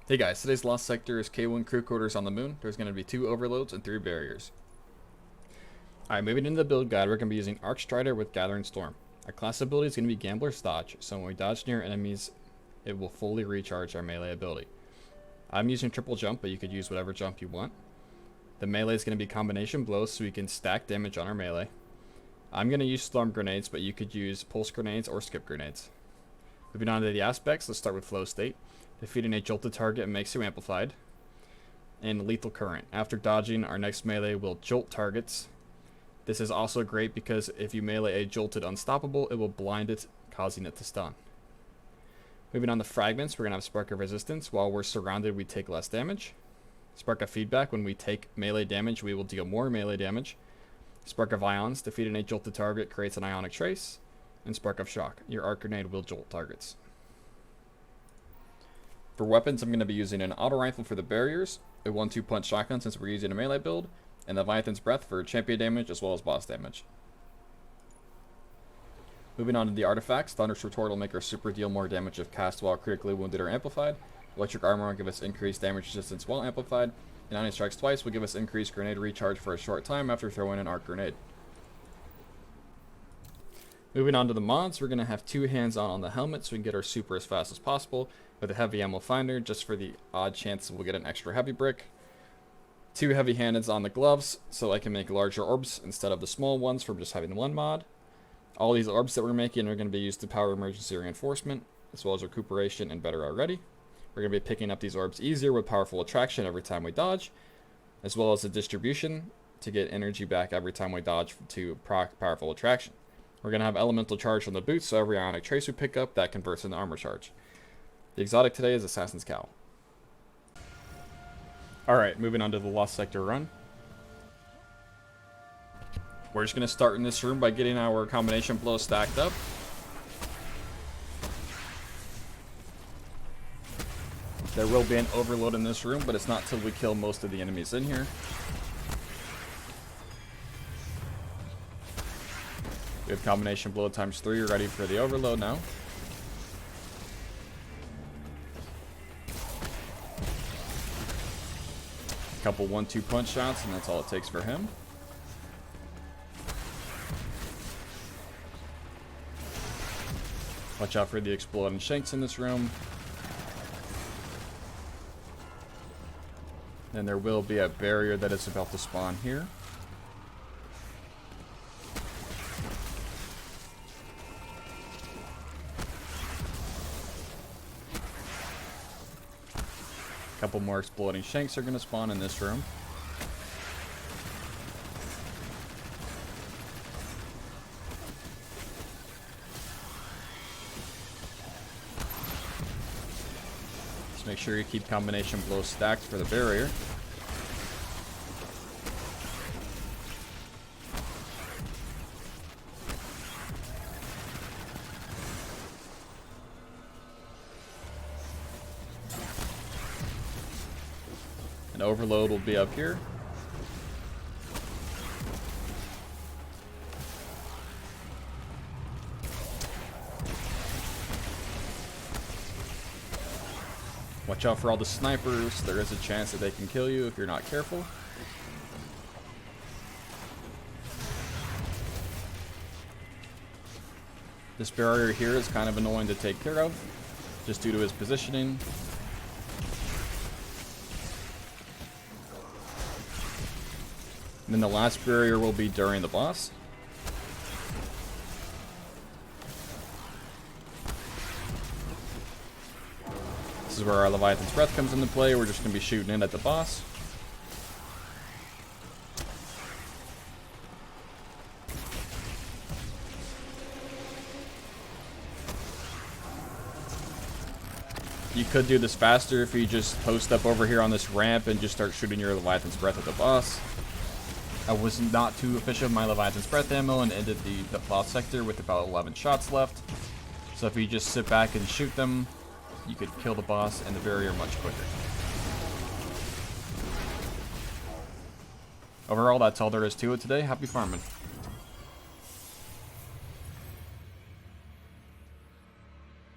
Hey guys, today's lost sector is K1 crew quarters on the moon. There's going to be 2 overloads and 3 barriers. Alright, moving into the build guide, we're going to be using Archstrider with Gathering Storm. Our class ability is going to be Gambler's Dodge, so when we dodge near enemies, it will fully recharge our melee ability. I'm using triple jump, but you could use whatever jump you want. The melee is going to be combination blows, so we can stack damage on our melee. I'm going to use storm grenades, but you could use pulse grenades or skip grenades. Moving on to the aspects, let's start with flow state. Defeating a jolted target makes you amplified. And lethal current. After dodging, our next melee will jolt targets. This is also great because if you melee a jolted unstoppable, it will blind it, causing it to stun. Moving on to fragments, we're going to have Spark of Resistance. While we're surrounded, we take less damage. Spark of Feedback, when we take melee damage, we will deal more melee damage. Spark of Ions, defeating a jolted target creates an ionic trace. And Spark of Shock, your arc grenade will jolt targets. For weapons, I'm going to be using an auto rifle for the barriers, a 1-2 punch shotgun since we're using a melee build, and the Leviathan's Breath for champion damage as well as boss damage. Moving on to the artifacts, Thunder's Retort will make our super deal more damage if cast while critically wounded or amplified. Electric Armor will give us increased damage resistance while amplified, and Ion Strikes Twice will give us increased grenade recharge for a short time after throwing an arc grenade. Moving on to the mods, we're going to have 2 hands-on on the helmet so we can get our super as fast as possible, with a heavy ammo finder just for the odd chance we'll get an extra heavy brick. 2 heavy handeds on the gloves so I can make larger orbs instead of the small ones from just having 1 mod. All these orbs that we're making are going to be used to power emergency reinforcement as well as recuperation and better already. We're going to be picking up these orbs easier with powerful attraction every time we dodge, as well as the distribution to get energy back every time we dodge to proc powerful attraction. We're going to have elemental charge on the boots, so every ionic trace we pick up, that converts into armor charge. The exotic today is Assassin's Cowl. Alright, moving on to the Lost Sector run. We're just going to start in this room by getting our combination blows stacked up. There will be an overload in this room, but it's not till we kill most of the enemies in here. We have combination blow times 3 ready for the overload now. Couple 1-2 punch shots, and that's all it takes for him. Watch out for the exploding shanks in this room. And there will be a barrier that is about to spawn here. Couple more exploding shanks are going to spawn in this room. Just make sure you keep combination blows stacked for the barrier. An overload will be up here. Watch out for all the snipers. There is a chance that they can kill you if you're not careful. This barrier here is kind of annoying to take care of, just due to his positioning. And then the last barrier will be during the boss. This is where our Leviathan's Breath comes into play. We're just going to be shooting in at the boss. You could do this faster if you just post up over here on this ramp and just start shooting your Leviathan's Breath at the boss. I was not too efficient with my Leviathan's Breath ammo and ended the boss sector with about 11 shots left. So if you just sit back and shoot them, you could kill the boss and the barrier much quicker. Overall, that's all there is to it today. Happy farming.